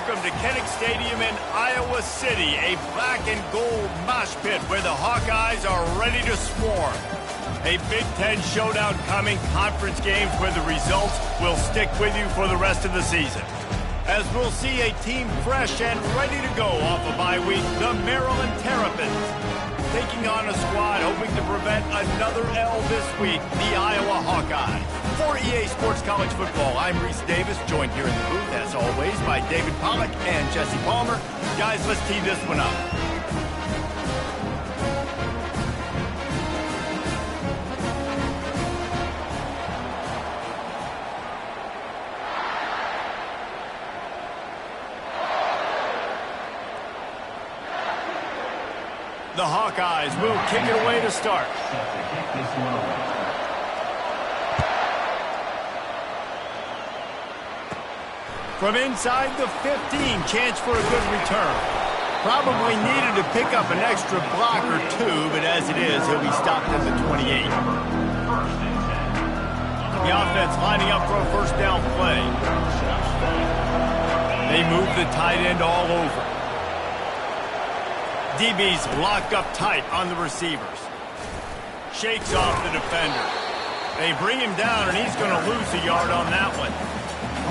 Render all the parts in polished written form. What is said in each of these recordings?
welcome to Kinnick Stadium in Iowa City, a black and gold mosh pit where the Hawkeyes are ready to swarm. A Big Ten showdown coming, conference games where the results will stick with you for the rest of the season. As we'll see a team fresh and ready to go off a bye week, the Maryland Terrapins. Taking on a squad hoping to prevent another L this week, the Iowa Hawkeyes. For EA Sports College Football, I'm Reese Davis, joined here in the booth, as always, by David Pollack and Jesse Palmer. Guys, let's tee this one up. The Hawkeyes will kick it away to start. From inside the 15, chance for a good return. Probably needed to pick up an extra block or two, but as it is, he'll be stopped at the 28. The offense lining up for a first down play. They move the tight end all over. DB's locked up tight on the receivers. Shakes off the defender. They bring him down, and he's going to lose a yard on that one.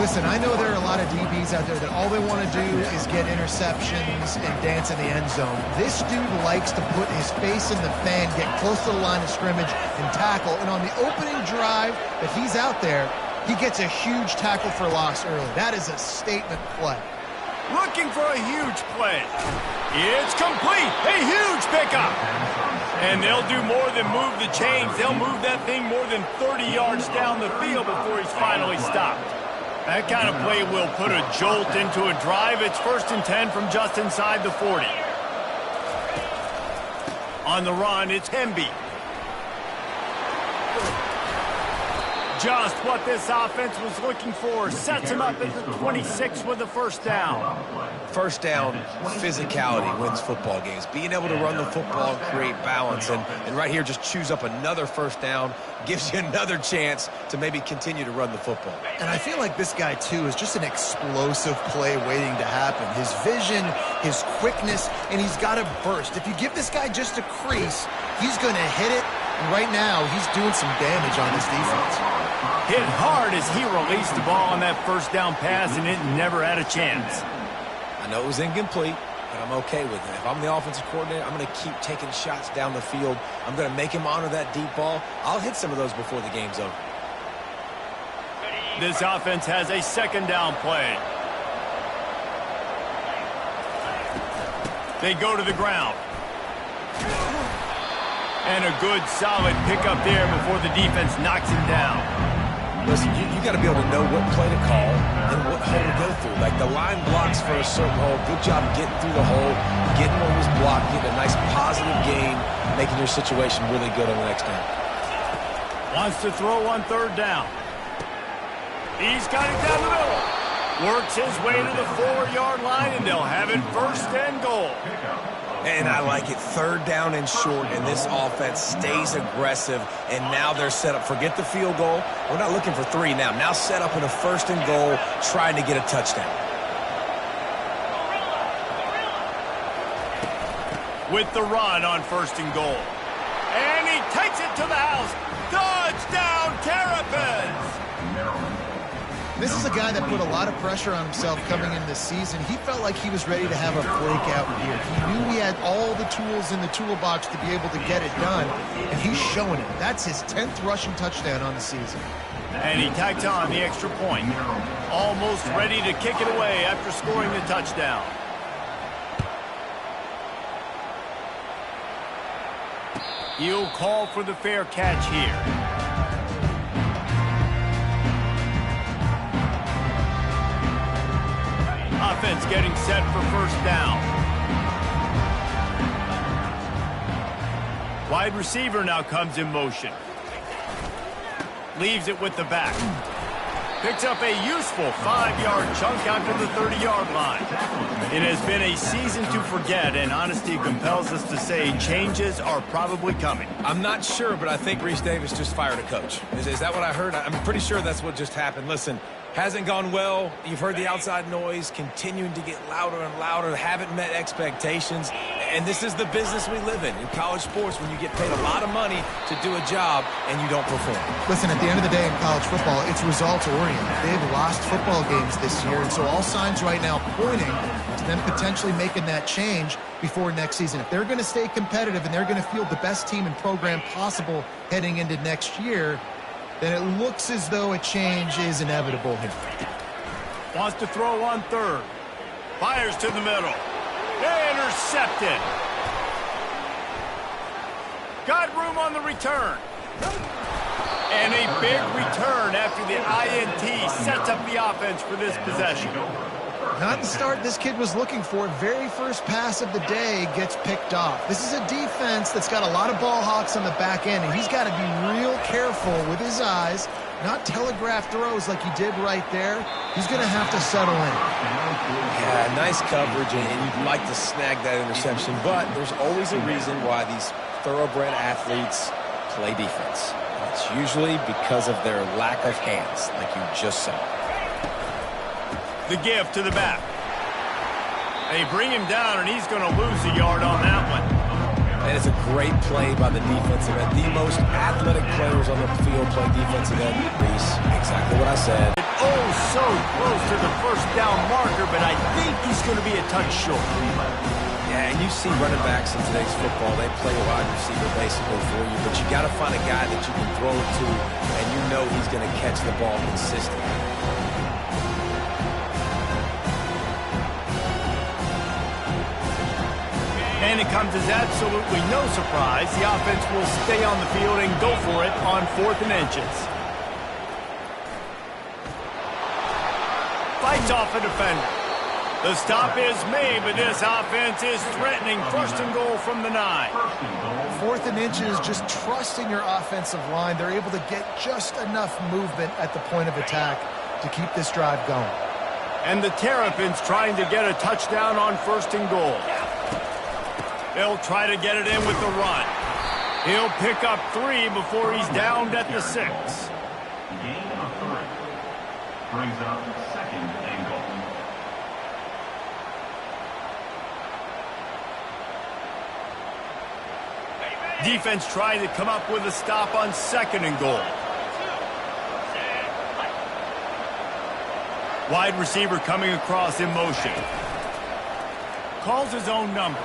Listen, I know there are a lot of DBs out there that all they want to do is get interceptions and dance in the end zone. This dude likes to put his face in the fan, get close to the line of scrimmage, and tackle. And on the opening drive that he's out there, he gets a huge tackle for loss early. That is a statement play. Looking for a huge play. It's complete. A huge pickup. And they'll do more than move the chains. They'll move that thing more than 30 yards down the field before he's finally stopped. That kind of play will put a jolt into a drive. It's 1st and 10 from just inside the 40. On the run, it's Hemby. Just what this offense was looking for. Sets him up at the 26 with the first down. First down, physicality wins football games. Being able to run the football and create balance. And right here, just choose up another first down. Gives you another chance to maybe continue to run the football. And I feel like this guy, too, is just an explosive play waiting to happen. His vision, his quickness, and he's got a burst. If you give this guy just a crease, he's going to hit it. And right now, he's doing some damage on this defense. Hit hard as he released the ball on that first down pass, and it never had a chance. I know it was incomplete, but I'm okay with it. If I'm the offensive coordinator, I'm going to keep taking shots down the field. I'm going to make him honor that deep ball. I'll hit some of those before the game's over. This offense has a second down play. They go to the ground. And a good, solid pickup there before the defense knocks him down. Listen, you got to be able to know what play to call and what hole to go through. Like the line blocks for a certain hole. Good job getting through the hole, getting what was blocked, getting a nice positive gain, making your situation really good on the next down. Wants to throw on third down. He's got it down the middle. Works his way to the 4-yard line, and they'll have it 1st and goal. And I like it. 3rd down and short, and this offense stays aggressive. And now they're set up. Forget the field goal. We're not looking for 3 now. Now set up in a 1st and goal, trying to get a touchdown. With the run on 1st and goal. And he takes it to the house. Touchdown, Terrapins! This is a guy that put a lot of pressure on himself coming in this season. He felt like he was ready to have a breakout year. He knew he had all the tools in the toolbox to be able to get it done, and he's showing it. That's his 10th rushing touchdown on the season. And he tacked on the extra point. Almost ready to kick it away after scoring the touchdown. He'll call for the fair catch here. Offense getting set for first down. Wide receiver now comes in motion. Leaves it with the back. Picks up a useful 5-yard chunk out to the 30-yard line. It has been a season to forget, and honesty compels us to say changes are probably coming. I'm not sure, but I think Reese Davis just fired a coach. Is that what I heard? I'm pretty sure that's what just happened. Listen, hasn't gone well. You've heard the outside noise continuing to get louder and louder. Haven't met expectations. And this is the business we live in college sports, when you get paid a lot of money to do a job and you don't perform. Listen, at the end of the day in college football, it's results-oriented. They've lost football games this year, and so all signs right now pointing to them potentially making that change before next season. If they're going to stay competitive and they're going to field the best team and program possible heading into next year, then it looks as though a change is inevitable here. Wants to throw on third. Fires to the middle. Intercepted. Got room on the return. And a big return after the INT sets up the offense for this possession. Not the start this kid was looking for. Very first pass of the day gets picked off. This is a defense that's got a lot of ball hawks on the back end, and he's got to be real careful with his eyes, not telegraph throws like he did right there. He's going to have to settle in. Yeah, nice coverage, and you'd like to snag that interception, but there's always a reason why these thoroughbred athletes play defense. It's usually because of their lack of hands, like you just saw. The give to the back. They bring him down, and he's going to lose a yard on that one. And it's a great play by the defensive end. The most athletic players on the field play defensive end. Reese, exactly what I said. Oh, so close to the first down marker, but I think he's going to be a touch short. Yeah, and you see running backs in today's football, they play a wide receiver basically for you, but you got to find a guy that you can throw it to, and you know he's going to catch the ball consistently. And it comes as absolutely no surprise. The offense will stay on the field and go for it on 4th and inches. Fights off a defender. The stop is made, but this offense is threatening. 1st and goal from the 9. 4th and inches, just trusting your offensive line. They're able to get just enough movement at the point of attack to keep this drive going. And the Terrapins trying to get a touchdown on 1st and goal. They'll try to get it in with the run. He'll pick up 3 before he's downed at the 6. Gain of 3. Brings up 2nd and goal. Defense trying to come up with a stop on 2nd and goal. Wide receiver coming across in motion. Calls his own number.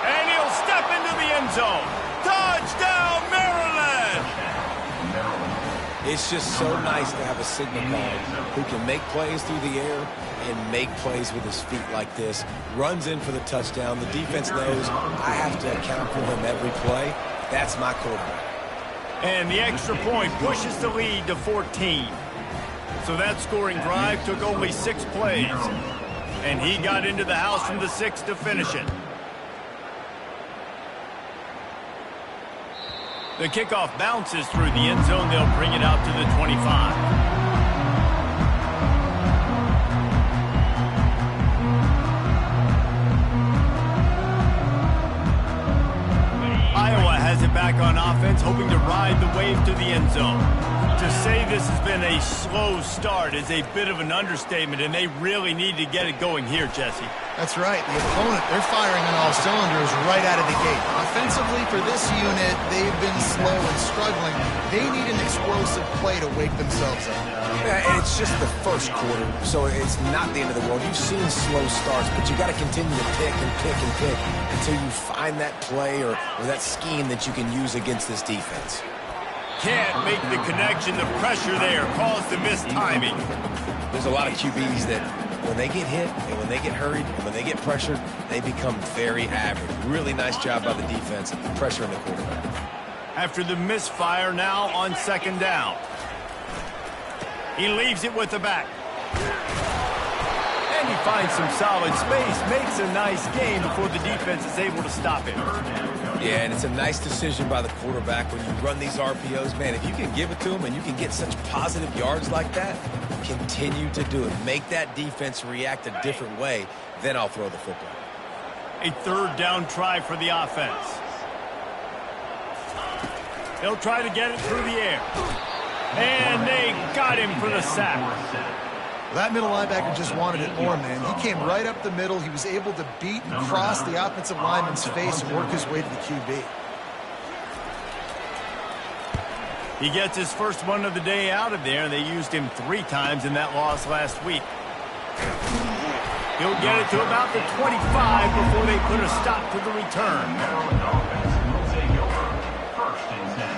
And he'll step into the end zone. Touchdown, Maryland! It's just so nice to have a signal guard who can make plays through the air and make plays with his feet like this. Runs in for the touchdown. The defense knows I have to account for him every play. That's my quarterback. And the extra point pushes the lead to 14. So that scoring drive took only 6 plays. And he got into the house from the 6 to finish it. The kickoff bounces through the end zone. They'll bring it out to the 25. Iowa has it back on offense, hoping to ride the wave to the end zone. To say this has been a slow start is a bit of an understatement, and they really need to get it going here, Jesse. That's right. The opponent, they're firing on all cylinders right out of the gate. Offensively, for this unit, they've been slow and struggling. They need an explosive play to wake themselves up. Yeah, and it's just the first quarter, so it's not the end of the world. You've seen slow starts, but you got to continue to pick and pick and pick until you find that play or that scheme that you can use against this defense. Can't make the connection. The pressure there caused the missed timing. There's a lot of QBs that when they get hit and when they get hurried and when they get pressured, they become very average. Really nice job by the defense, pressuring the quarterback. After the misfire, now on 2nd down. He leaves it with the back. And he finds some solid space, makes a nice gain before the defense is able to stop him. Yeah, and it's a nice decision by the quarterback when you run these RPOs. Man, if you can give it to them and you can get such positive yards like that, continue to do it. Make that defense react a different way, then I'll throw the football. A third down try for the offense. They'll try to get it through the air. And they got him for the sack. That middle linebacker just wanted it more, man. He came right up the middle. He was able to beat and cross the offensive lineman's face and work his way to the QB. He gets his first one of the day out of there, and they used him 3 times in that loss last week. He'll get it to about the 25 before they put a stop to the return. Maryland offense will take over. 1st and 10.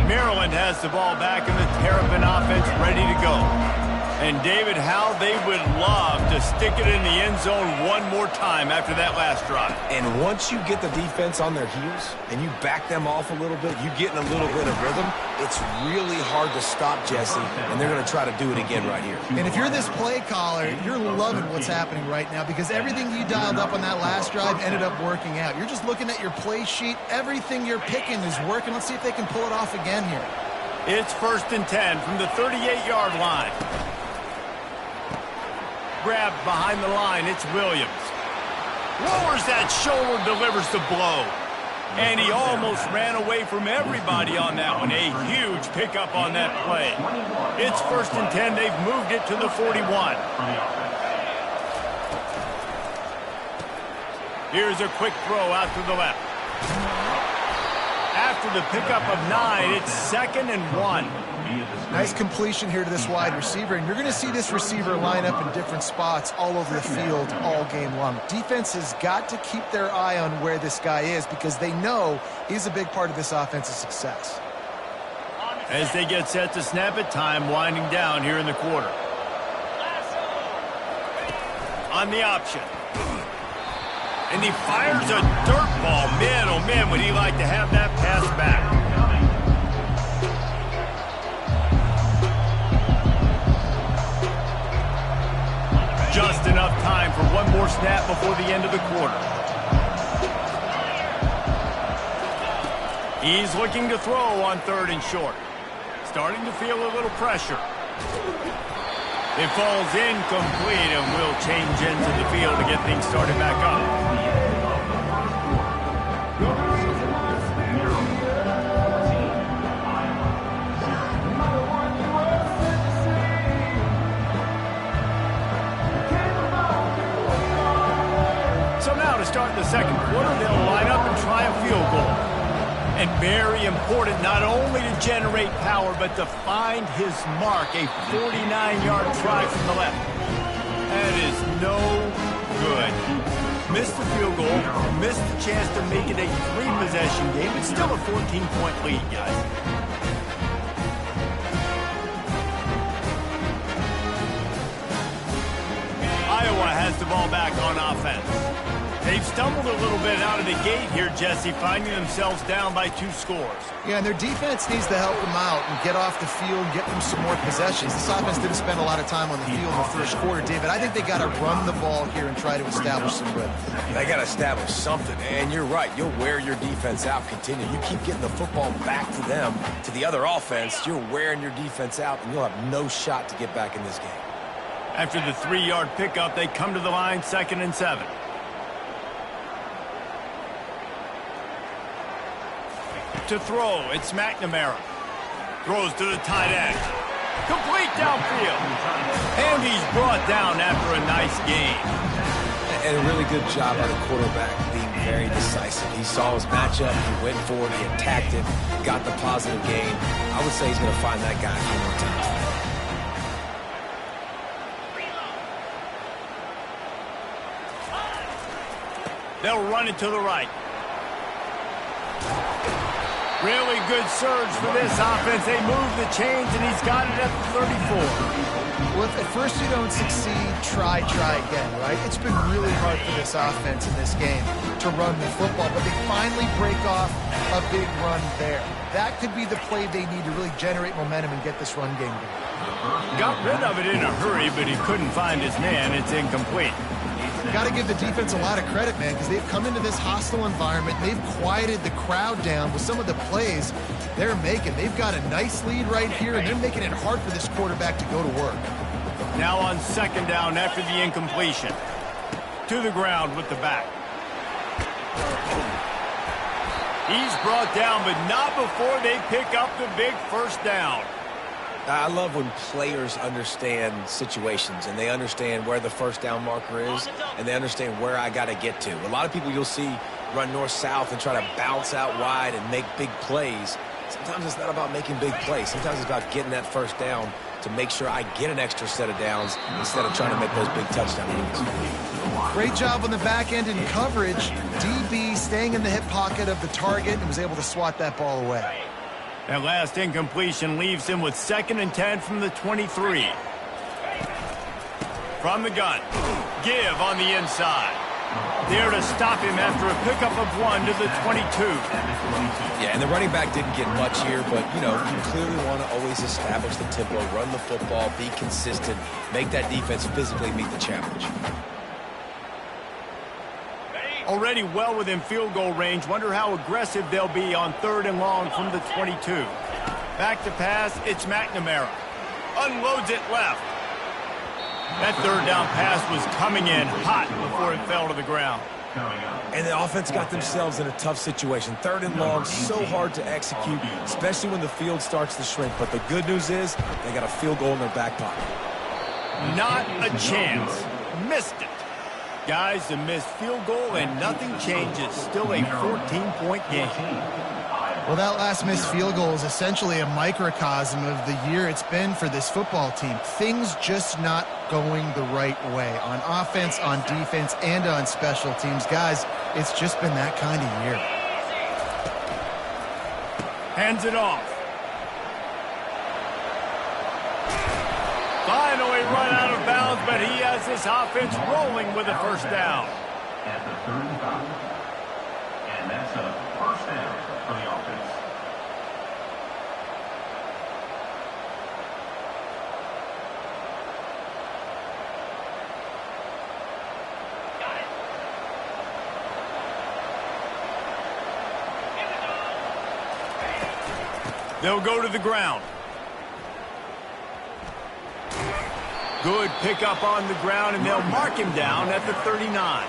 Maryland has the ball back in the Terrapin offense ready to go. And David, how they would love to stick it in the end zone one more time after that last drive. And once you get the defense on their heels and you back them off a little bit, you get in a little bit of rhythm, it's really hard to stop Jesse, and they're going to try to do it again right here. And if you're this play caller, you're loving what's happening right now because everything you dialed up on that last drive ended up working out. You're just looking at your play sheet. Everything you're picking is working. Let's see if they can pull it off again here. It's 1st and 10 from the 38-yard line. Grabbed behind the line, it's Williams. Lowers that shoulder, delivers the blow. And he almost ran away from everybody on that one. A huge pickup on that play. It's 1st and 10. They've moved it to the 41. Here's a quick throw out to the left. After the pickup of 9, it's 2nd and 1. Nice completion here to this wide receiver, and you're going to see this receiver line up in different spots all over the field all game long. Defense has got to keep their eye on where this guy is because they know he's a big part of this offense's success. As they get set to snap it, time winding down here in the quarter. On the option. And he fires a dirt ball. Man, oh man, would he like to have that pass back. Just enough time for one more snap before the end of the quarter. He's looking to throw on 3rd and short. Starting to feel a little pressure. It falls incomplete and will change into the field to get things started back up. To start the second quarter, they'll line up and try a field goal. And very important not only to generate power, but to find his mark, a 49-yard try from the left. That is no good. Missed the field goal, missed the chance to make it a 3-possession game. It's still a 14-point lead, guys. Iowa has the ball back on offense. They've stumbled a little bit out of the gate here, Jesse, finding themselves down by 2 scores. Yeah, and their defense needs to help them out and get off the field and get them some more possessions. This offense didn't spend a lot of time on the field in the first quarter, David. I think they got to run the ball here and try to establish some rhythm. They got to establish something, and you're right. You'll wear your defense out. Continue. You keep getting the football back to them, to the other offense. You're wearing your defense out, and you'll have no shot to get back in this game. After the 3-yard pickup, they come to the line, 2nd and 7. To throw, it's McNamara. Throws to the tight end. Complete downfield. And he's brought down after a nice gain. And a really good job by the quarterback being very decisive. He saw his matchup, he went for it, he attacked it, got the positive gain. I would say he's going to find that guy a few more times. They'll run it to the right. Really good surge for this offense. They move the chains, and he's got it at the 34. Well, if at first you don't succeed, try again, right? It's been really hard for this offense in this game to run the football, but they finally break off a big run there. That could be the play they need to really generate momentum and get this run game going. Got rid of it in a hurry, but he couldn't find his man. It's incomplete. Got to give the defense a lot of credit, man, because they've come into this hostile environment. They've quieted the crowd down with some of the plays they're making. They've got a nice lead right here, and they're making it hard for this quarterback to go to work. Now on second down after the incompletion. To the ground with the back. He's brought down, but not before they pick up the big first down. I love when players understand situations and they understand where the first down marker is and they understand where I got to get to. A lot of people you'll see run north-south and try to bounce out wide and make big plays. Sometimes it's not about making big plays. Sometimes it's about getting that first down to make sure I get an extra set of downs instead of trying to make those big touchdown runs. Great job on the back end in coverage. DB staying in the hip pocket of the target and was able to swat that ball away. That last incompletion leaves him with 2nd and 10 from the 23. From the gun, give on the inside. There to stop him after a pickup of 1 to the 22. Yeah, and the running back didn't get much here, but, you know, you clearly want to always establish the tempo, run the football, be consistent, make that defense physically meet the challenge. Already well within field goal range. Wonder how aggressive they'll be on 3rd and long from the 22. Back to pass, it's McNamara. Unloads it left. That 3rd down pass was coming in hot before it fell to the ground. And the offense got themselves in a tough situation. 3rd and long, so hard to execute, especially when the field starts to shrink. But the good news is they got a field goal in their back pocket. Not a chance. Missed it. Guys, a missed field goal and nothing changes. Still a 14-point game. Well, that last missed field goal is essentially a microcosm of the year it's been for this football team. Things just not going the right way on offense, on defense, and on special teams. Guys, it's just been that kind of year. Hands it off. Finally run out of bounds, but he has this offense rolling with a first down. At the 35. And that's a first down for the offense. They'll go to the ground. Good pickup on the ground, and they'll mark him down at the 39.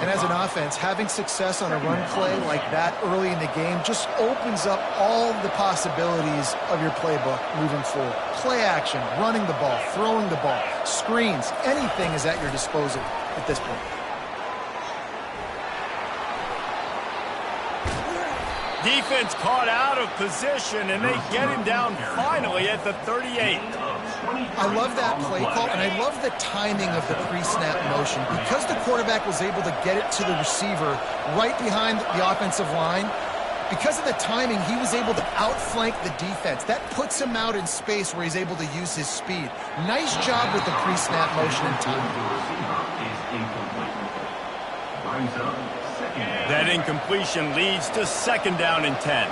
And as an offense, having success on a run play like that early in the game just opens up all the possibilities of your playbook moving forward. Play action, running the ball, throwing the ball, screens, anything is at your disposal at this point. Defense caught out of position, and they get him down finally at the 38. I love that play call, and I love the timing of the pre-snap motion. Because the quarterback was able to get it to the receiver right behind the offensive line, because of the timing, he was able to outflank the defense. That puts him out in space where he's able to use his speed. Nice job with the pre-snap motion and timing. That incompletion leads to 2nd down and 10.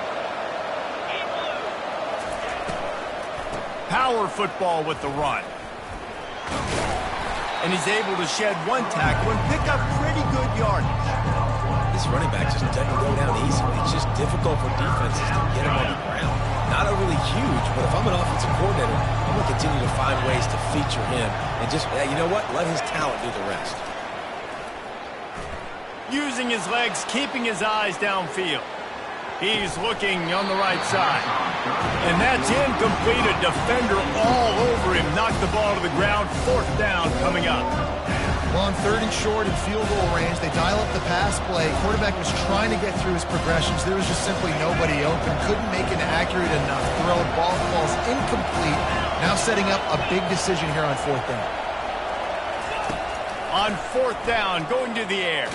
Power football with the run. And he's able to shed 1 tackle and pick up pretty good yardage. This running back just doesn't go down easily. It's just difficult for defenses to get him on the ground. Not overly huge, but if I'm an offensive coordinator, I'm going to continue to find ways to feature him and just, you know what, let his talent do the rest. Using his legs, keeping his eyes downfield. He's looking on the right side. And that's incomplete. A defender all over him. Knocked the ball to the ground. 4th down coming up. Well, on 3rd and short in field goal range, they dial up the pass play. Quarterback was trying to get through his progressions. There was just simply nobody open. Couldn't make an accurate enough throw. Ball falls incomplete. Now setting up a big decision here on 4th down. On 4th down, going to the air.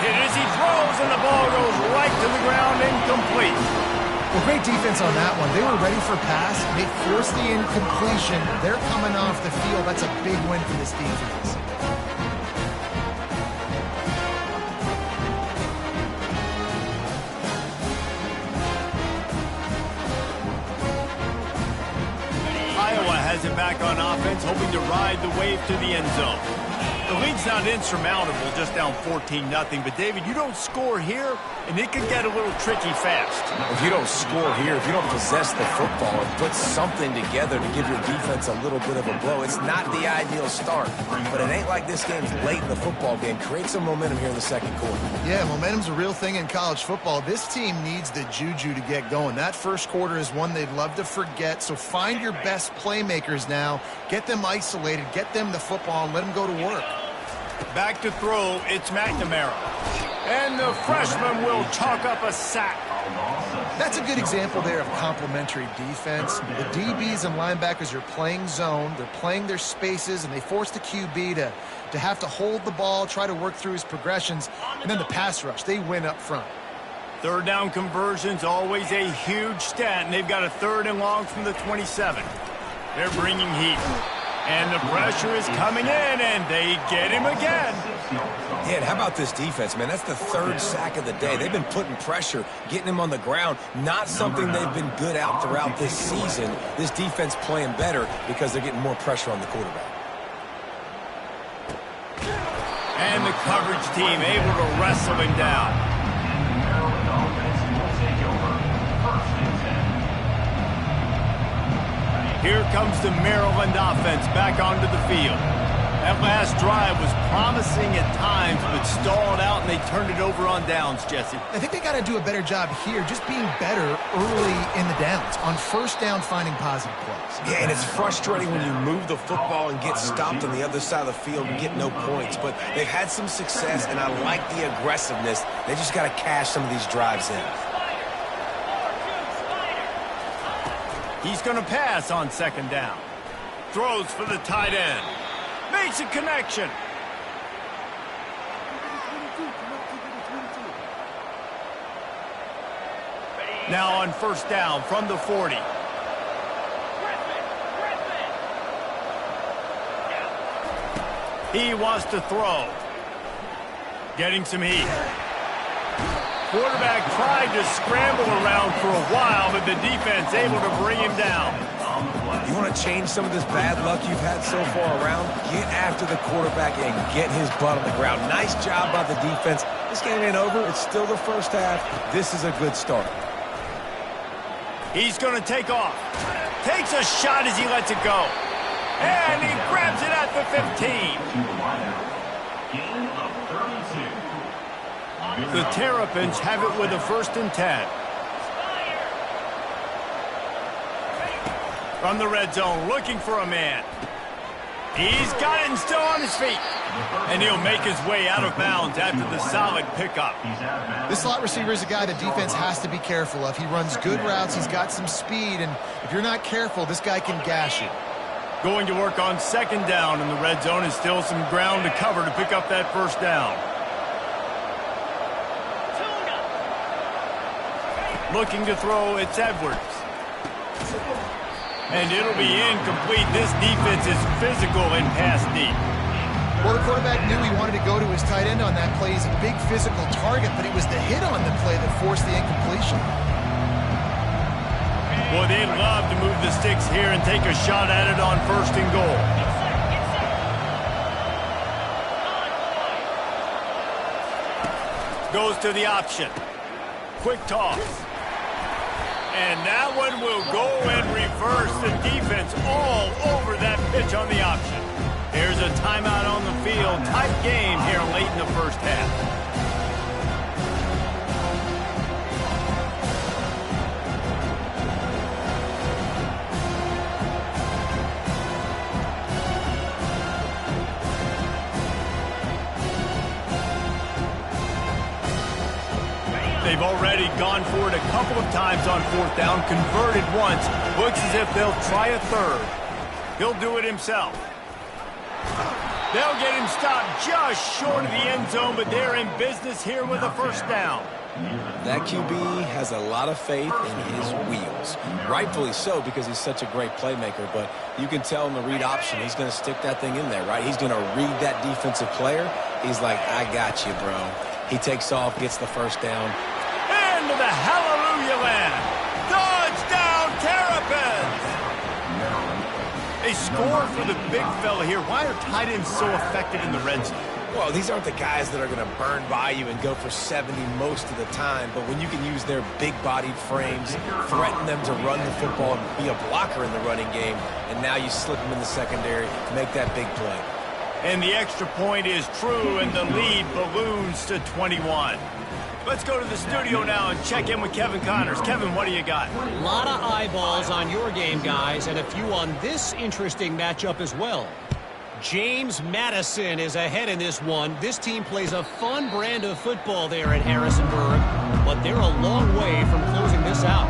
Hit as he throws, and the ball goes right to the ground, incomplete. Well, great defense on that one. They were ready for pass. They forced the incompletion. They're coming off the field. That's a big win for this defense. Iowa has it back on offense, hoping to ride the wave to the end zone. The lead's not insurmountable, just down 14-0. But, David, you don't score here, and it could get a little tricky fast. If you don't score here, if you don't possess the football and put something together to give your defense a little bit of a blow, it's not the ideal start. But it ain't like this game's late in the football game. Create some momentum here in the second quarter. Yeah, momentum's a real thing in college football. This team needs the juju to get going. That first quarter is one they'd love to forget, so find your best playmakers now. Get them isolated, get them the football, and let them go to work. Back to throw, it's McNamara. And the freshman will chalk up a sack. That's a good example there of complementary defense. The DBs and linebackers are playing zone, they're playing their spaces, and they force the QB to have to hold the ball, try to work through his progressions, and then the pass rush, they win up front. Third down conversion's always a huge stat, and they've got a 3rd and long from the 27. They're bringing heat. And the pressure is coming in, and they get him again. Yeah, and how about this defense, man? That's the 3rd sack of the day. They've been putting pressure, getting him on the ground. Not something they've been good at throughout this season. This defense playing better because they're getting more pressure on the quarterback. And the coverage team able to wrestle him down. Here comes the Maryland offense back onto the field. That last drive was promising at times, but stalled out, and they turned it over on downs, Jesse. I think they got to do a better job here, just being better early in the downs, on first down finding positive plays. Yeah, and it's frustrating when you move the football and get stopped on the other side of the field and get no points, but they've had some success, and I like the aggressiveness. They just got to cash some of these drives in. He's going to pass on 2nd down. Throws for the tight end. Makes a connection. Now on 1st down from the 40. He wants to throw. Getting some heat. Quarterback tried to scramble around for a while, but the defense able to bring him down. You want to change some of this bad luck you've had so far around? Get after the quarterback and get his butt on the ground. Nice job by the defense. This game ain't over. It's still the first half. This is a good start. He's going to take off. Takes a shot as he lets it go. And he grabs it at the 15. The Terrapins have it with a 1st and 10. From the red zone, looking for a man. He's got it and still on his feet. And he'll make his way out of bounds after the solid pickup. This slot receiver is a guy the defense has to be careful of. He runs good routes, he's got some speed, and if you're not careful, this guy can gash you. Going to work on 2nd down in the red zone, and still some ground to cover to pick up that 1st down. Looking to throw, it's Edwards. And it'll be incomplete. This defense is physical and pass deep. Well, the quarterback knew he wanted to go to his tight end on that play. He's a big physical target, but it was the hit on the play that forced the incompletion. Well, they'd love to move the sticks here and take a shot at it on 1st and goal. Goes to the option. Quick toss. And that one will go and reverse. The defense all over that pitch on the option. Here's a timeout on the field. Tight game here late in the 1st half. They've already gone for it a couple of times on 4th down, converted once. Looks as if they'll try a 3rd. He'll do it himself. They'll get him stopped just short of the end zone, but they're in business here with a 1st down. That QB has a lot of faith in his wheels. Rightfully so, because he's such a great playmaker, but you can tell in the read option, he's going to stick that thing in there, right? He's going to read that defensive player. He's like, I got you, bro. He takes off, gets the 1st down. Into the hallelujah land. Touchdown, Terrapins! A they score for the big fella here. Why are tight ends so effective in the red zone? Well, these aren't the guys that are going to burn by you and go for 70 most of the time, but when you can use their big-bodied frames, threaten them to run the football and be a blocker in the running game, and now you slip them in the secondary, make that big play. And the extra point is true, and the lead balloons to 21. Let's go to the studio now and check in with Kevin Connors. Kevin, what do you got? A lot of eyeballs on your game, guys, and a few on this interesting matchup as well. James Madison is ahead in this one. This team plays a fun brand of football there at Harrisonburg, but they're a long way from closing this out.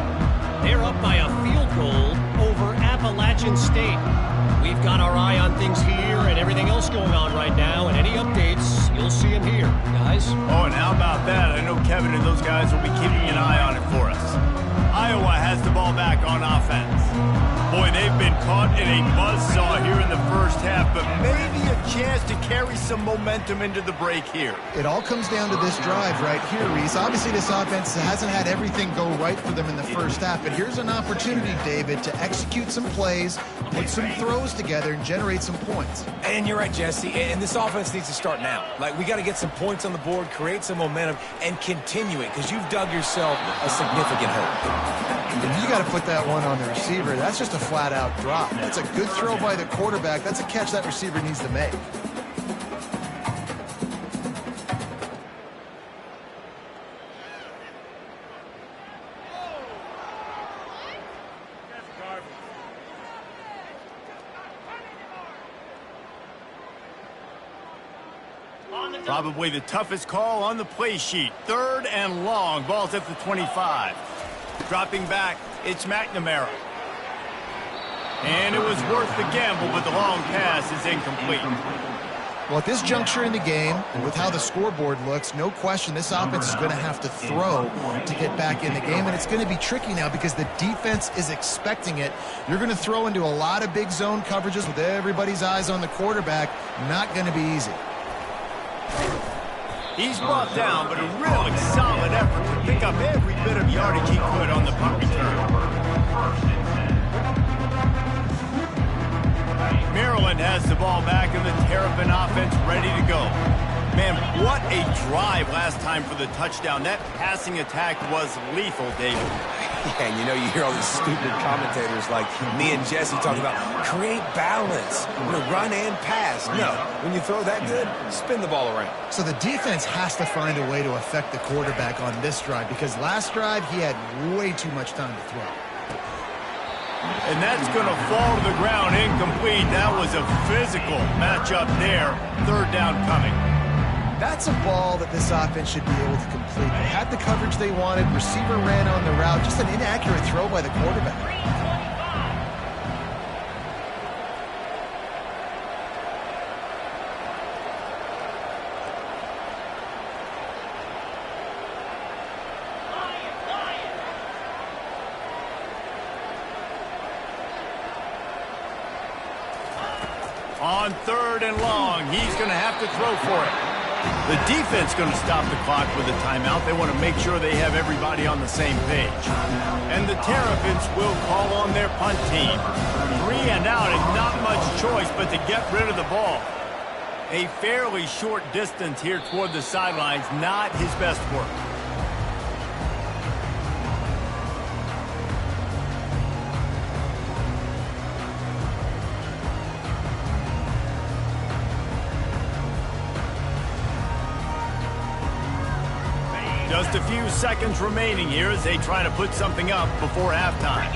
They're up by a field goal over Appalachian State. We've got our eye on things here and everything else going on right now, and any updates, you'll see them here, guys. Oh, and how about that? I know Kevin and those guys will be keeping an eye on it for us. Iowa has the ball back on offense. Boy, they've been caught in a buzzsaw here in the first half, but maybe a chance to carry some momentum into the break here. It all comes down to this drive right here, Reese. Obviously, this offense hasn't had everything go right for them in the first half, but here's an opportunity, David, to execute some plays, put some throws together, and generate some points. And you're right, Jesse, and this offense needs to start now. Like, we got to get some points on the board, create some momentum, and continue it, because you've dug yourself a significant hole. And you got to put that one on the receiver. That's just a flat-out drop. That's a good throw by the quarterback. That's a catch that receiver needs to make. Probably the toughest call on the play sheet. 3rd and long. Ball's at the 25. Dropping back, it's McNamara. And it was worth the gamble, but the long pass is incomplete. Well, at this juncture in the game, and with how the scoreboard looks, no question this offense is going to have to throw to get back in the game, and it's going to be tricky now because the defense is expecting it. You're going to throw into a lot of big zone coverages with everybody's eyes on the quarterback. Not going to be easy. He's brought down, but a really solid effort to pick up every bit of yardage he could on the punt return. Maryland has the ball back and the Terrapin offense ready to go. Man, what a drive last time for the touchdown. That passing attack was lethal, David. Yeah, you know, you hear all these stupid commentators like me and Jesse talking about create balance, run and pass. No, when you throw that good, spin the ball around. So the defense has to find a way to affect the quarterback on this drive because last drive he had way too much time to throw. And that's going to fall to the ground incomplete. That was a physical matchup there. 3rd down coming. That's a ball that this offense should be able to complete. They had the coverage they wanted. Receiver ran on the route. Just an inaccurate throw by the quarterback. On 3rd and long, he's going to have to throw for it. The defense going to stop the clock with a timeout. They want to make sure they have everybody on the same page. And the Terrapins will call on their punt team. 3 and out and not much choice but to get rid of the ball. A fairly short distance here toward the sidelines, not his best work. Just a few seconds remaining here as they try to put something up before halftime.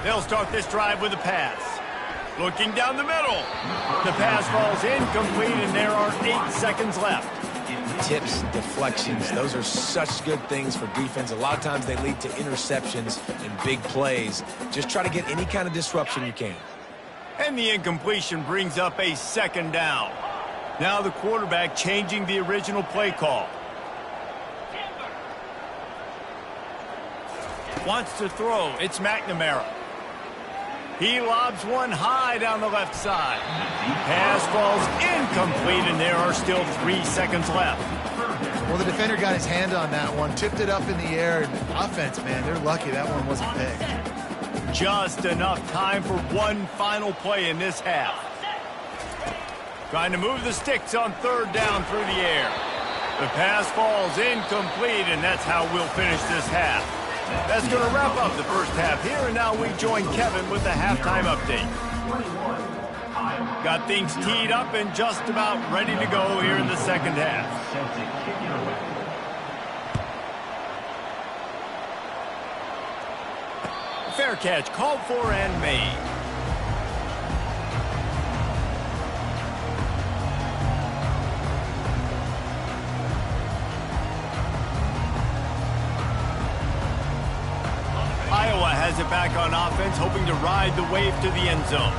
They'll start this drive with a pass. Looking down the middle. The pass falls incomplete, and there are 8 seconds left. Tips, deflections, those are such good things for defense. A lot of times they lead to interceptions and big plays. Just try to get any kind of disruption you can. And the incompletion brings up a 2nd down. Now the quarterback changing the original play call. Wants to throw. It's McNamara. He lobs one high down the left side. Pass falls incomplete, and there are still 3 seconds left. Well, the defender got his hand on that one, tipped it up in the air, and offense, man, they're lucky that one wasn't big. just enough time for one final play in this half. Trying to move the sticks on third down through the air. The pass falls incomplete, and that's how we'll finish this half. That's going to wrap up the first half here, and now we join Kevin with the halftime update. Got things teed up and just about ready to go here in the second half. Fair catch called for and made. Iowa has it back on offense, hoping to ride the wave to the end zone.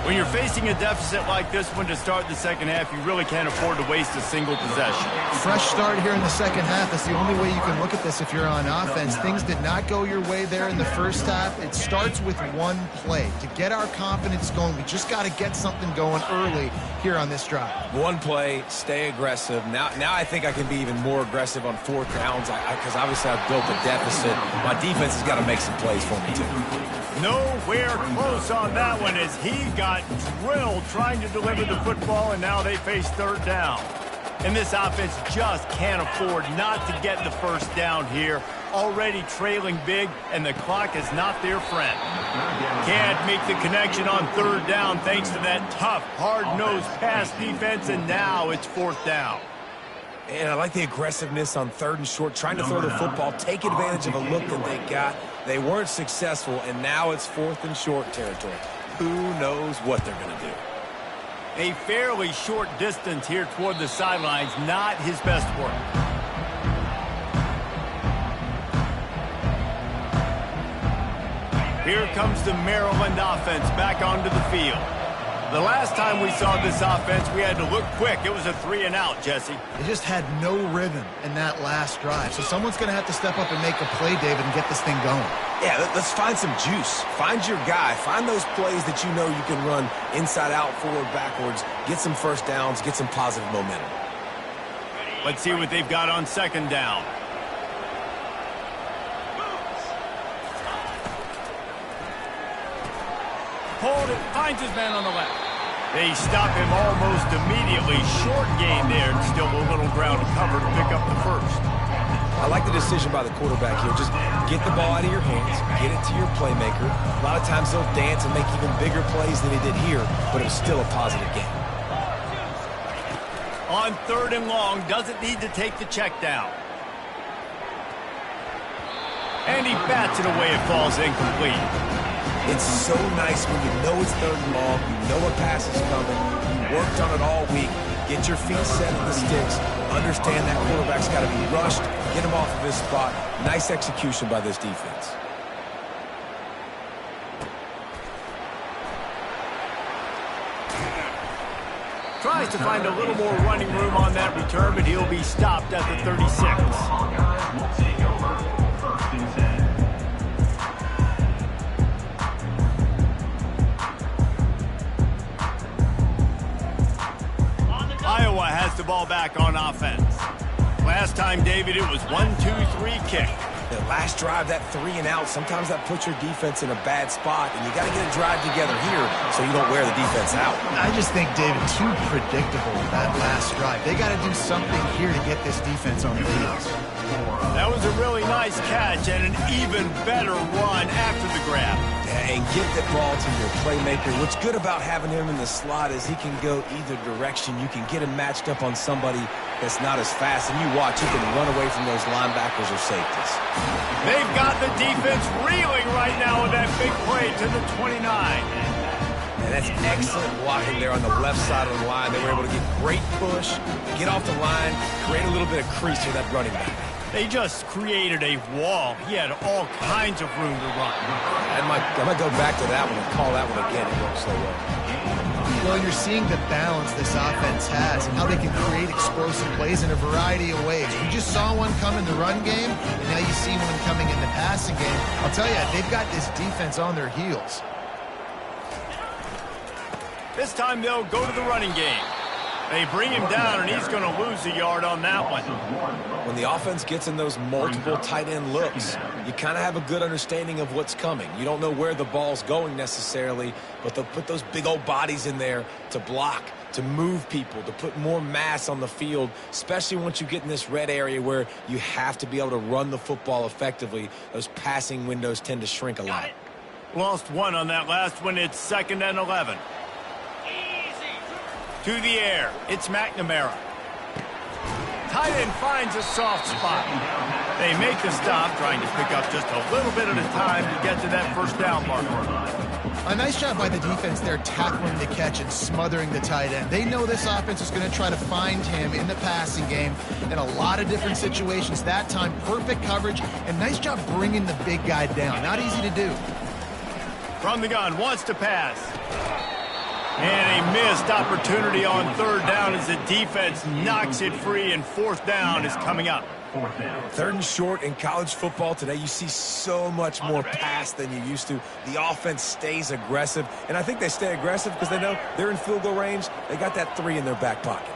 When you're facing a deficit like this one to start the second half, you really can't afford to waste a single possession. Fresh start here in the second half. That's the only way you can look at this if you're on offense. Things did not go your way there in the first half. It starts with one play. To get our confidence going, we just got to get something going early here on this drive. One play, stay aggressive. Now I think I can be even more aggressive on fourth downs because obviously I've built a deficit. My defense has got to make some plays for me, too. Nowhere close on that one as he got drilled trying to deliver the football, and now they face third down. And this offense just can't afford not to get the first down here. Already trailing big, and the clock is not their friend. Can't make the connection on third down thanks to that tough, hard-nosed pass defense, and now it's fourth down. And I like the aggressiveness on third and short, trying to throw the football, take advantage of a look that they got. They weren't successful, and now it's fourth and short territory. Who knows what they're going to do? A fairly short distance here toward the sidelines, not his best work. Here comes the Maryland offense back onto the field. The last time we saw this offense, we had to look quick. It was a 3-and-out, Jesse. They just had no rhythm in that last drive. So someone's going to have to step up and make a play, David, and get this thing going. Yeah, let's find some juice. Find your guy. Find those plays that you know you can run inside out, forward, backwards. Get some first downs. Get some positive momentum. Let's see what they've got on second down. Hold it, finds his man on the left. They stop him almost immediately. Short gain there, and still a little ground to cover to pick up the first. I like the decision by the quarterback here. Just get the ball out of your hands, get it to your playmaker. A lot of times they'll dance and make even bigger plays than he did here, but it was still a positive game. On third and long, doesn't need to take the check down. And he bats it away. It falls incomplete. It's so nice when you know it's third and long, you know a pass is coming, you worked on it all week, get your feet set in the sticks, understand that quarterback's got to be rushed, get him off of his spot. Nice execution by this defense. Tries to find a little more running room on that return, but he'll be stopped at the 36. Iowa has the ball back on offense. Last time, David, it was 1-2-3 kick. The last drive, that 3-and-out, sometimes that puts your defense in a bad spot, and you got to get a drive together here so you don't wear the defense out. I just think, David, too predictable that last drive. They got to do something here to get this defense on the heels. That was a really nice catch and an even better run after the grab. And get that ball to your playmaker. What's good about having him in the slot is he can go either direction. You can get him matched up on somebody that's not as fast, and you watch, he can run away from those linebackers or safeties. They've got the defense reeling right now with that big play to the 29. And that's excellent blocking there on the left side of the line. They were able to get great push, get off the line, create a little bit of crease for that running back. They just created a wall. He had all kinds of room to run. I might go back to that one and call that one again. It worked so well. Well, you're seeing the balance this offense has and how they can create explosive plays in a variety of ways. We just saw one come in the run game, and now you see one coming in the passing game. I'll tell you, they've got this defense on their heels. This time they'll go to the running game. They bring him down, and he's going to lose a yard on that one. When the offense gets in those multiple tight end looks, you kind of have a good understanding of what's coming. You don't know where the ball's going necessarily, but they'll put those big old bodies in there to block, to move people, to put more mass on the field, especially once you get in this red area where you have to be able to run the football effectively. Those passing windows tend to shrink a lot. Lost one on that last one. It's 2nd and 11. To the air, it's McNamara. Tight end finds a soft spot. They make the stop, trying to pick up just a little bit at a time to get to that first down marker. A nice job by the defense there, tackling the catch and smothering the tight end. They know this offense is going to try to find him in the passing game in a lot of different situations. That time, perfect coverage, and nice job bringing the big guy down. Not easy to do. From the gun, wants to pass. And a missed opportunity on 3rd down as the defense knocks it free, and 4th down is coming up. 3rd and short in college football today, you see so much more pass than you used to. The offense stays aggressive, and I think they stay aggressive because they know they're in field goal range. They got that 3 in their back pocket.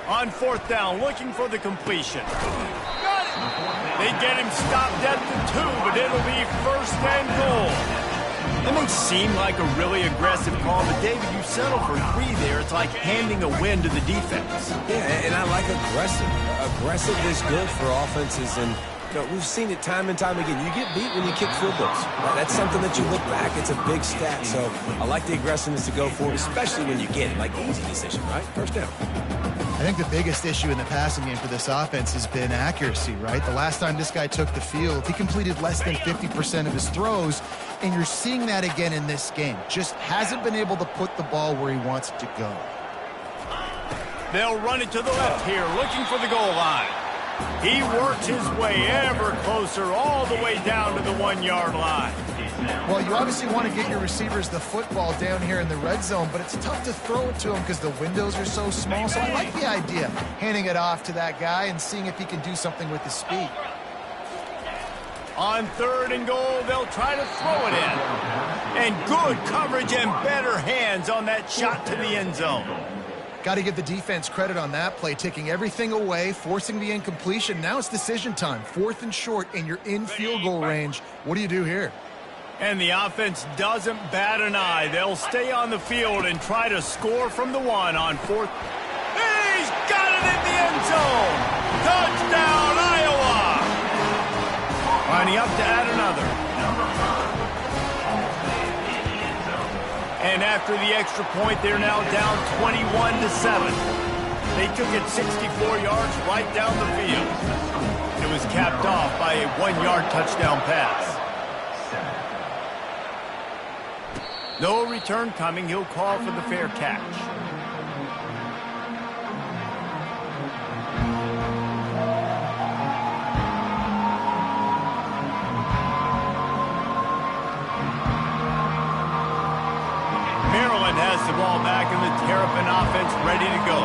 On 4th down, looking for the completion. They get him stopped at the 2, but it'll be 1st and goal. It may seem like a really aggressive call, but David, you settle for 3 there. It's like handing a win to the defense. Yeah, and I like aggressive. Aggressive is good for offenses, and we've seen it time and time again. You get beat when you kick field goals. That's something that you look back. It's a big stat, so I like the aggressiveness to go for it, especially when you get it. Like the easy decision, right? 1st down. I think the biggest issue in the passing game for this offense has been accuracy, right? The last time this guy took the field, he completed less than 50% of his throws, and you're seeing that again in this game. Just hasn't been able to put the ball where he wants it to go. They'll run it to the left here, looking for the goal line. He works his way ever closer, all the way down to the 1-yard line. Well, you obviously want to get your receivers the football down here in the red zone, but it's tough to throw it to them because the windows are so small. So I like the idea, handing it off to that guy and seeing if he can do something with his speed. On 3rd and goal, they'll try to throw it in. And good coverage and better hands on that shot to the end zone. Got to give the defense credit on that play, taking everything away, forcing the incompletion. Now it's decision time. 4th and short, and you're in field goal range. What do you do here? And the offense doesn't bat an eye. They'll stay on the field and try to score from the 1 on 4th. He's got it in the end zone. Touchdown, Iowa. Lining up to add another. And after the extra point, they're now down 21-7. They took it 64 yards right down the field. It was capped off by a 1-yard touchdown pass. No return coming. He'll call for the fair catch. Maryland has the ball back and the Terrapin offense ready to go.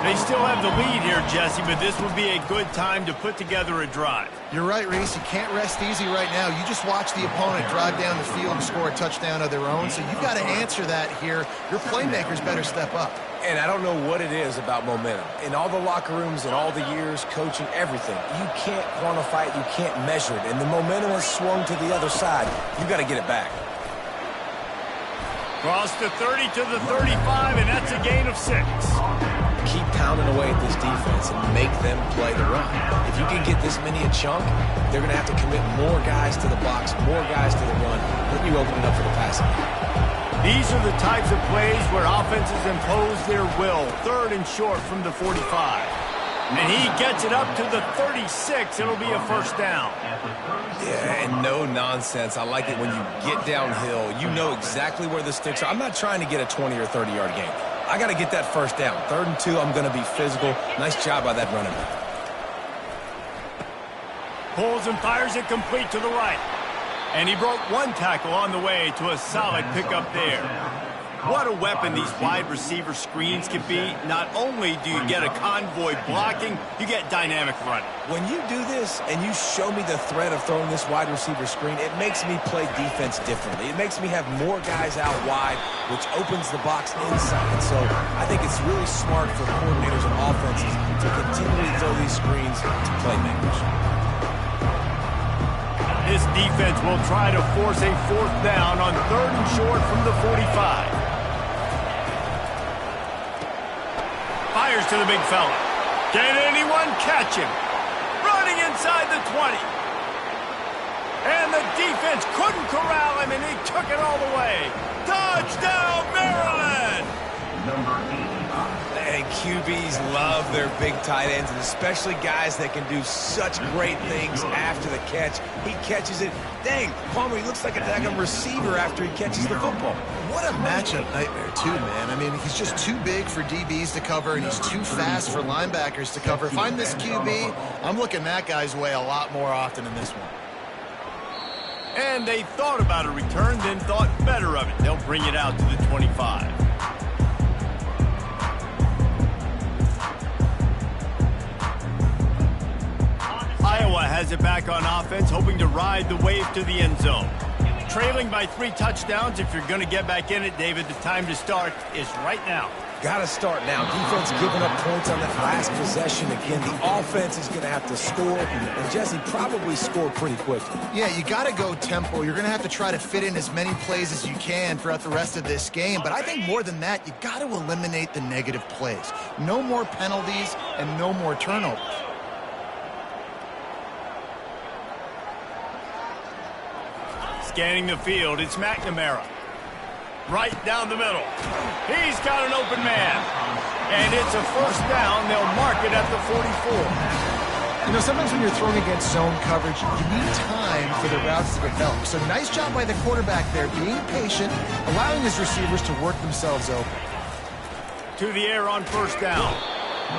They still have the lead here, Jesse, but this would be a good time to put together a drive. You're right, Reese. You can't rest easy right now. You just watch the opponent drive down the field and score a touchdown of their own, so you've got to answer that here. Your playmakers better step up. And I don't know what it is about momentum. In all the locker rooms and all the years, coaching, everything, you can't quantify it, you can't measure it. And the momentum has swung to the other side. You got to get it back. Cross the 30 to the 35, and that's a gain of 6. Keep pounding away at this defense and make them play the run. If you can get this many a chunk, they're going to have to commit more guys to the box, more guys to the run. Then you open it up for the passing. These are the types of plays where offenses impose their will. 3rd and short from the 45. And he gets it up to the 36. It'll be a 1st down. Yeah, and no nonsense. I like it when you get downhill. You know exactly where the sticks are. I'm not trying to get a 20 or 30-yard gain. I got to get that 1st down. 3rd and 2, I'm going to be physical. Nice job by that running back. Pulls and fires it complete to the right. And he broke 1 tackle on the way to a solid pickup there. What a weapon these wide receiver screens can be. Not only do you get a convoy blocking, you get dynamic running. When you do this and you show me the threat of throwing this wide receiver screen, it makes me play defense differently. It makes me have more guys out wide, which opens the box inside. So I think it's really smart for coordinators and offenses to continually throw these screens to playmakers. This defense will try to force a 4th down on 3rd and short from the 45. Fires to the big fella. Can anyone catch him? Running inside the 20. And the defense couldn't corral him, and he took it all the way. Touchdown, Maryland! Number 85. And QBs love their big tight ends, and especially guys that can do such great things after the catch. He catches it. Dang, Palmer, he looks like a daggum receiver after he catches the football. What a matchup nightmare, too, man. I mean, he's just too big for DBs to cover, and he's too fast for linebackers to cover. If I'm this QB, I'm looking that guy's way a lot more often in this one. And they thought about a return, then thought better of it. They'll bring it out to the 25. Iowa has it back on offense, hoping to ride the wave to the end zone. Trailing by 3 touchdowns. If you're going to get back in it, David, the time to start is right now. Got to start now. Defense giving up points on that last possession. Again, the offense is going to have to score, and Jesse probably score pretty quickly. Yeah, you got to go tempo. You're going to have to try to fit in as many plays as you can throughout the rest of this game. But I think more than that, you got to eliminate the negative plays. No more penalties and no more turnovers. Scanning the field, it's McNamara. Right down the middle. He's got an open man. And it's a 1st down. They'll mark it at the 44. You know, sometimes when you're throwing against zone coverage, you need time for the routes to develop. So nice job by the quarterback there, being patient, allowing his receivers to work themselves open. To the air on 1st down.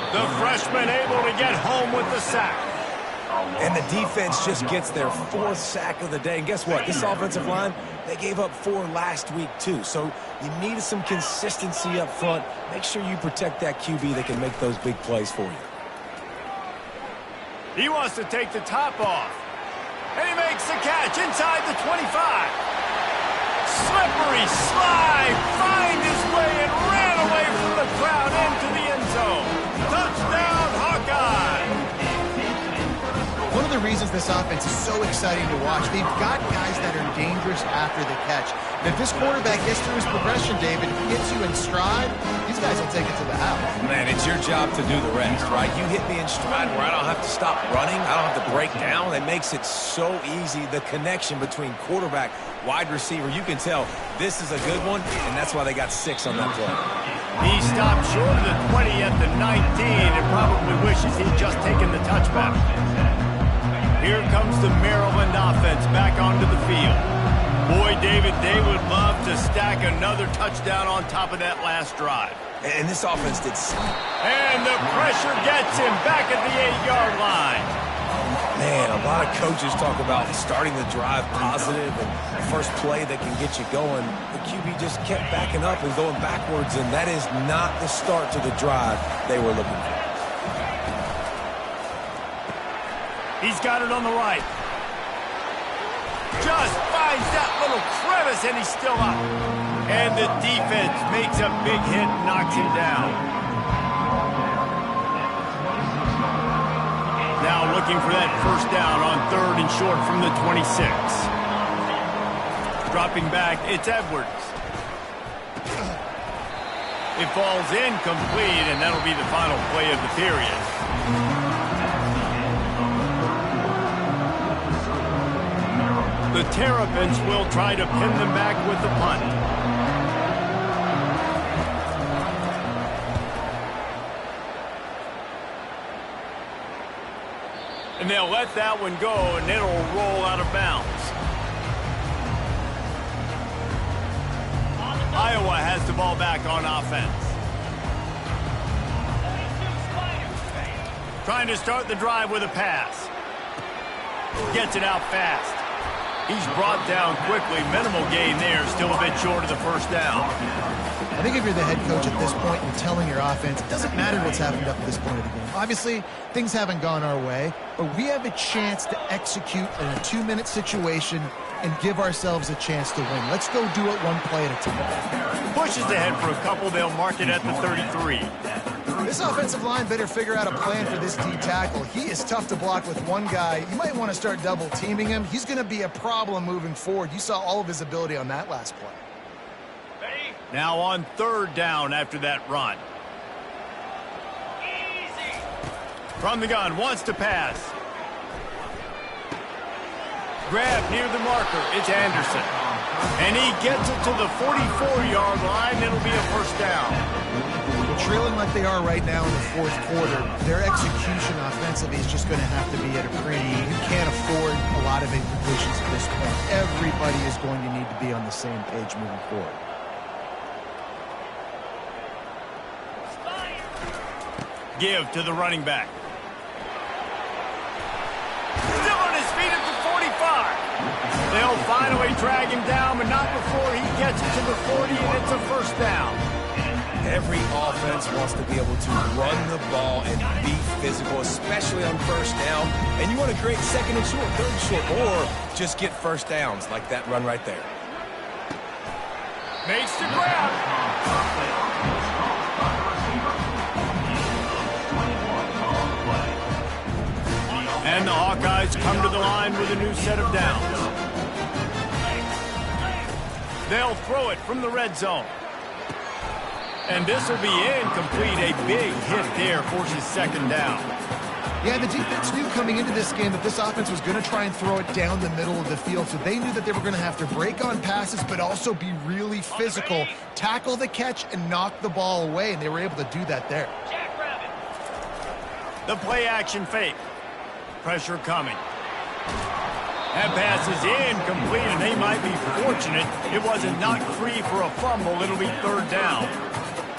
The freshman able to get home with the sack. And the defense just gets their 4th sack of the day. And guess what? This offensive line, they gave up 4 last week, too. So you need some consistency up front. Make sure you protect that QB that can make those big plays for you. He wants to take the top off. And he makes the catch inside the 25. Slippery slide, find his way and ran away from the crowd into the end zone. Touchdown, Hawkeye! One of the reasons this offense is so exciting to watch, they've got guys that are dangerous after the catch. And if this quarterback gets through his progression, David, gets you in stride, these guys will take it to the house. Man, it's your job to do the rest, right? You hit me in stride where I don't have to stop running. I don't have to break down. It makes it so easy, the connection between quarterback, wide receiver. You can tell this is a good one, and that's why they got 6 on that play. He stopped short of the 20 at the 19 and probably wishes he'd just taken the touchback. Here comes the Maryland offense back onto the field. Boy, David, they would love to stack another touchdown on top of that last drive. And this offense did see. And the pressure gets him back at the 8-yard line. Man, a lot of coaches talk about starting the drive positive and the first play that can get you going. The QB just kept backing up and going backwards, and that is not the start to the drive they were looking for. He's got it on the right. Just finds that little crevice, and he's still up. And the defense makes a big hit and knocks him down. Now looking for that 1st down on 3rd and short from the 26. Dropping back, it's Edwards. It falls incomplete, and that'll be the final play of the period. The Terrapins will try to pin them back with the punt. And they'll let that one go, and it'll roll out of bounds. Iowa has the ball back on offense. Trying to start the drive with a pass. Gets it out fast. He's brought down quickly. Minimal gain there. Still a bit short of the 1st down. I think if you're the head coach at this point, you're telling your offense, it doesn't matter what's happened up to this point of the game. Obviously, things haven't gone our way, but we have a chance to execute in a 2-minute situation and give ourselves a chance to win. Let's go do it one play at a time. Pushes ahead for a couple. They'll mark it at the 33. This offensive line better figure out a plan for this D tackle. He is tough to block with one guy. You might want to start double teaming him. He's going to be a problem moving forward. You saw all of his ability on that last play. Now on 3rd down after that run. Easy. From the gun, wants to pass. Grab near the marker. It's Anderson. And he gets it to the 44-yard line. It'll be a first down. Trailing like they are right now in the 4th quarter, their execution offensively is just going to have to be at a premium. You can't afford a lot of incompletions at this point. Everybody is going to need to be on the same page moving forward. Give to the running back. Still on his feet at the 45. They'll finally drag him down, but not before he gets it to the 40, and it's a first down. Every offense wants to be able to run the ball and be physical, especially on first down. And you want to create 2nd and short, 3rd and short, or just get first downs like that run right there. Makes the grab. And the Hawkeyes come to the line with a new set of downs. They'll throw it from the red zone. And this will be incomplete. A big hit there forces 2nd down. Yeah, the defense knew coming into this game that this offense was going to try and throw it down the middle of the field, so they knew that they were going to have to break on passes but also be really physical, tackle the catch, and knock the ball away, and they were able to do that there. The play-action fake. Pressure coming. That pass is incomplete, and they might be fortunate it wasn't knocked free for a fumble. It'll be 3rd down.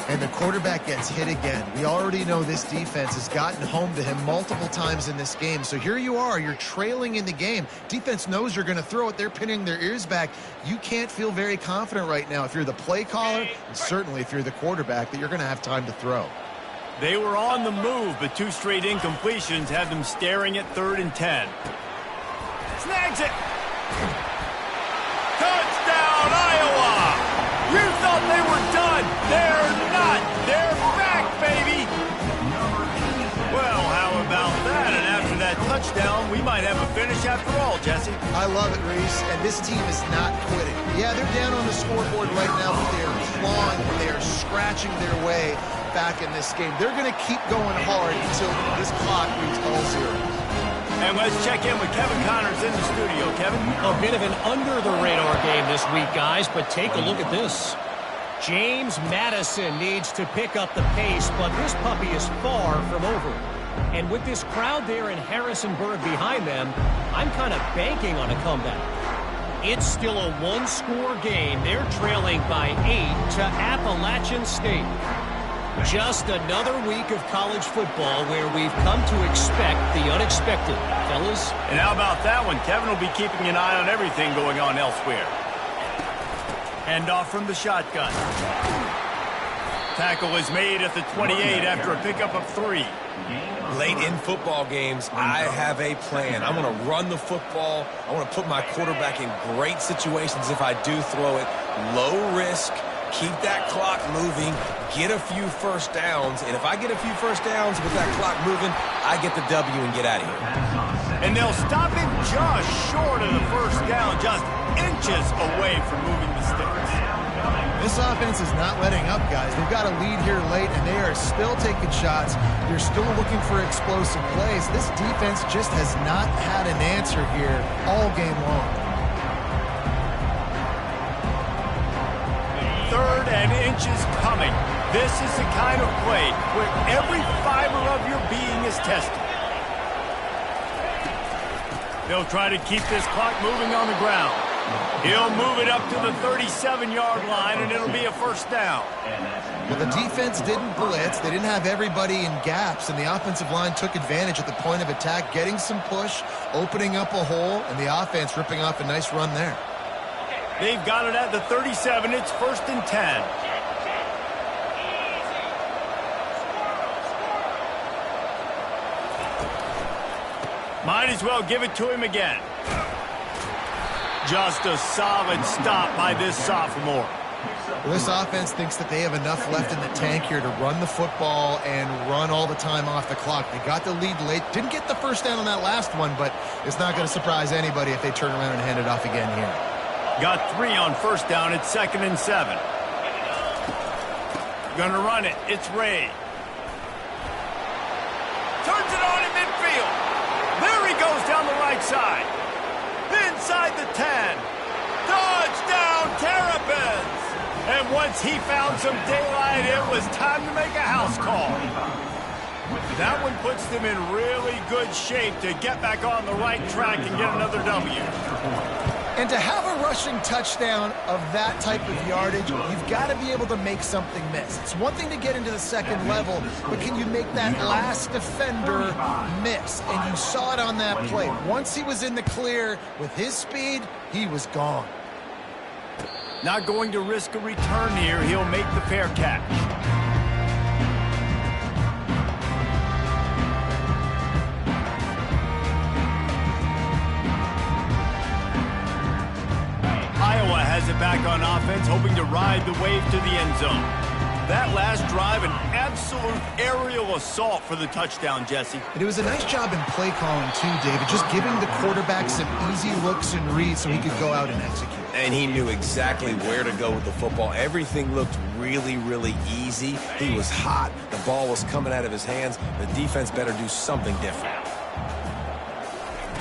And the quarterback gets hit again. We already know this defense has gotten home to him multiple times in this game. So here you are, you're trailing in the game. Defense knows you're going to throw it. They're pinning their ears back. You can't feel very confident right now if you're the play caller, and certainly if you're the quarterback, that you're going to have time to throw. They were on the move, but 2 straight incompletions had them staring at 3rd and 10. Snags it. Touchdown, Iowa! You thought they were done. They're not. They're back, baby. Well, how about that? And after that touchdown, we might have a finish after all, Jesse. I love it, Reese. And this team is not quitting. Yeah, they're down on the scoreboard right now, but they are clawing, they are scratching their way back in this game. They're going to keep going hard until this clock reads all zeros. And let's check in with Kevin Connors in the studio. Kevin? A bit of an under-the-radar game this week, guys, but take a look at this. James Madison needs to pick up the pace, but this puppy is far from over. And with this crowd there in Harrisonburg behind them, I'm kind of banking on a comeback. It's still a 1-score game. They're trailing by 8 to Appalachian State. Just another week of college football where we've come to expect the unexpected, fellas. And how about that one? Kevin will be keeping an eye on everything going on elsewhere. Handoff from the shotgun. Tackle is made at the 28 after a pickup of 3. Late in football games, I have a plan. I want to run the football. I want to put my quarterback in great situations if I do throw it. Low risk. Keep that clock moving, get a few first downs, and if I get a few first downs with that clock moving, I get the W and get out of here. And they'll stop him just short of the first down, just inches away from moving the sticks. This offense is not letting up, guys. They've got a lead here late, and they are still taking shots. They're still looking for explosive plays. This defense just has not had an answer here all game long. 3rd and inches coming. This is the kind of play where every fiber of your being is tested. They'll try to keep this clock moving on the ground. He'll move it up to the 37-yard line, and it'll be a first down. Well, the defense didn't blitz. They didn't have everybody in gaps, and the offensive line took advantage at the point of attack, getting some push, opening up a hole, and the offense ripping off a nice run there. They've got it at the 37. It's 1st and 10. Might as well give it to him again. Just a solid stop by this sophomore. Well, this offense thinks that they have enough left in the tank here to run the football and run all the time off the clock. They got the lead late. Didn't get the first down on that last one, but it's not going to surprise anybody if they turn around and hand it off again here. Got 3 on first down. It's 2nd and 7. Gonna run it. It's Ray. Turns it on in midfield. There he goes down the right side. Inside the 10. Touchdown, Terrapins! And once he found some daylight, it was time to make a house call. That one puts them in really good shape to get back on the right track and get another W. And to have a rushing touchdown of that type of yardage, you've got to be able to make something miss. It's one thing to get into the second level, but can you make that last defender miss? And you saw it on that play. Once he was in the clear with his speed, he was gone. Not going to risk a return here. He'll make the fair catch. Iowa has it back on offense, hoping to ride the wave to the end zone. That last drive, an absolute aerial assault for the touchdown, Jesse. And it was a nice job in play calling too, David, just giving the quarterback some easy looks and reads so he could go out and execute. And he knew exactly where to go with the football. Everything looked really, really easy. He was hot. The ball was coming out of his hands. The defense better do something different.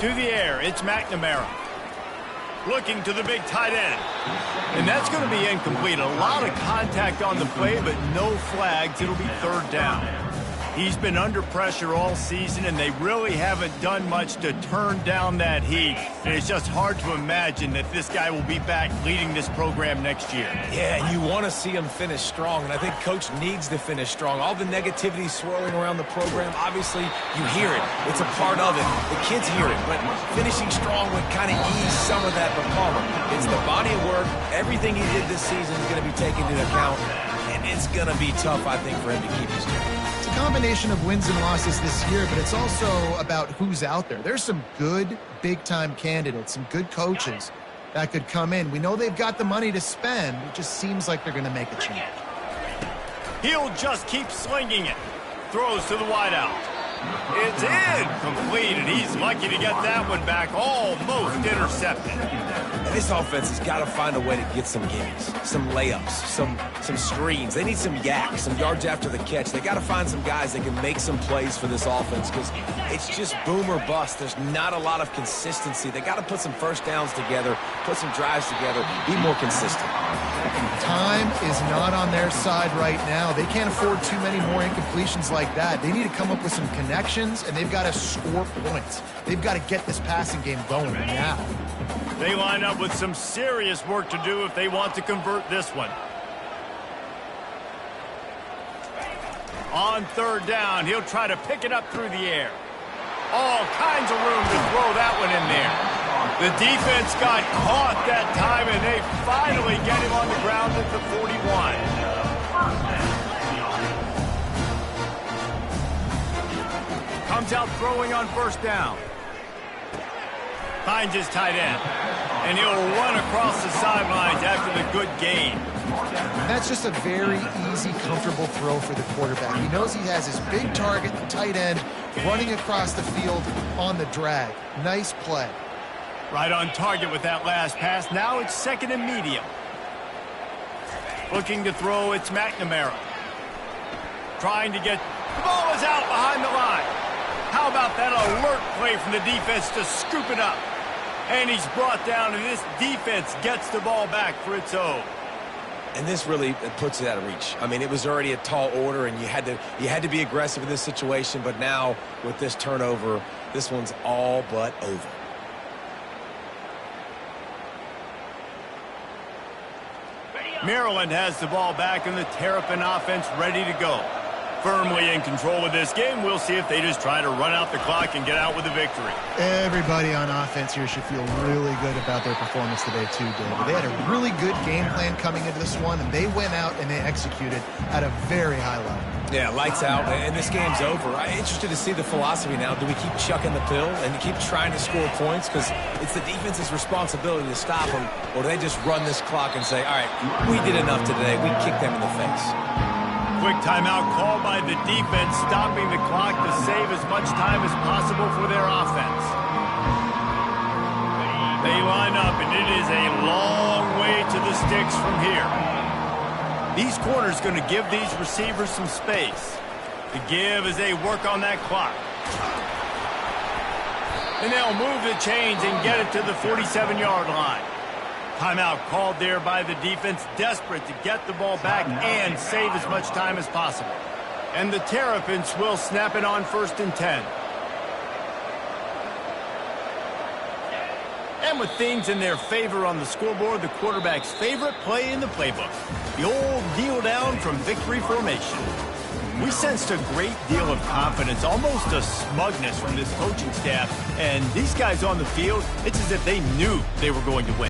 To the air, it's McNamara. Looking to the big tight end. And that's going to be incomplete. A lot of contact on the play, but no flags. It'll be 3rd down. He's been under pressure all season, and they really haven't done much to turn down that heat. And it's just hard to imagine that this guy will be back leading this program next year. Yeah, and you want to see him finish strong, and I think Coach needs to finish strong. All the negativity swirling around the program, obviously, you hear it. It's a part of it. The kids hear it, but finishing strong would kind of ease some of that Palmer. It's the body of work. Everything he did this season is going to be taken into account, and it's going to be tough, I think, for him to keep his job. It's a combination of wins and losses this year, but it's also about who's out there. There's some good big-time candidates, some good coaches that could come in. We know they've got the money to spend. It just seems like they're going to make a change. He'll just keep slinging it. Throws to the wideout. It's incomplete, and he's lucky to get that one back, almost intercepted. And this offense has got to find a way to get some gimmies, some layups, some screens. They need some yak, some yards after the catch. They got to find some guys that can make some plays for this offense because it's just boom or bust. There's not a lot of consistency. They got to put some first downs together, put some drives together, be more consistent. Time is not on their side right now. They can't afford too many more incompletions like that. They need to come up with some connections, and they've got to score points. They've got to get this passing game going now. They line up with some serious work to do if they want to convert this one. On 3rd down, he'll try to pick it up through the air. All kinds of room to throw that one in there. The defense got caught that time, and they finally get him on the ground at the 41. Comes out throwing on 1st down. Finds his tight end. And he'll run across the sidelines after the good gain. That's just a very easy, comfortable throw for the quarterback. He knows he has his big target, the tight end, running across the field on the drag. Nice play. Right on target with that last pass. Now it's 2nd and medium. Looking to throw, it's McNamara. Trying to get... The ball is out behind the line. How about that alert play from the defense to scoop it up? And he's brought down, and this defense gets the ball back for its own. And this really puts it out of reach. I mean, it was already a tall order, and you had to be aggressive in this situation. But now, with this turnover, this one's all but over. Maryland has the ball back, and the Terrapin offense ready to go. Firmly in control of this game. We'll see if they just try to run out the clock and get out with a victory. Everybody on offense here should feel really good about their performance today too, David. They had a really good game plan coming into this one, and they went out and they executed at a very high level. Yeah, lights out, and this game's over. I'm interested to see the philosophy now. Do we keep chucking the pill and keep trying to score points? Because it's the defense's responsibility to stop them, or do they just run this clock and say, all right, we did enough today. We kicked them in the face. Quick timeout called by the defense, stopping the clock to save as much time as possible for their offense. They line up, and it is a long way to the sticks from here. These corners going to give these receivers some space to give as they work on that clock. And they'll move the chains and get it to the 47-yard line. Timeout called there by the defense, desperate to get the ball back and save as much time as possible. And the Terrapins will snap it on 1st and 10. And with things in their favor on the scoreboard, the quarterback's favorite play in the playbook, the old kneel down from victory formation. We sensed a great deal of confidence, almost a smugness from this coaching staff. And these guys on the field, it's as if they knew they were going to win.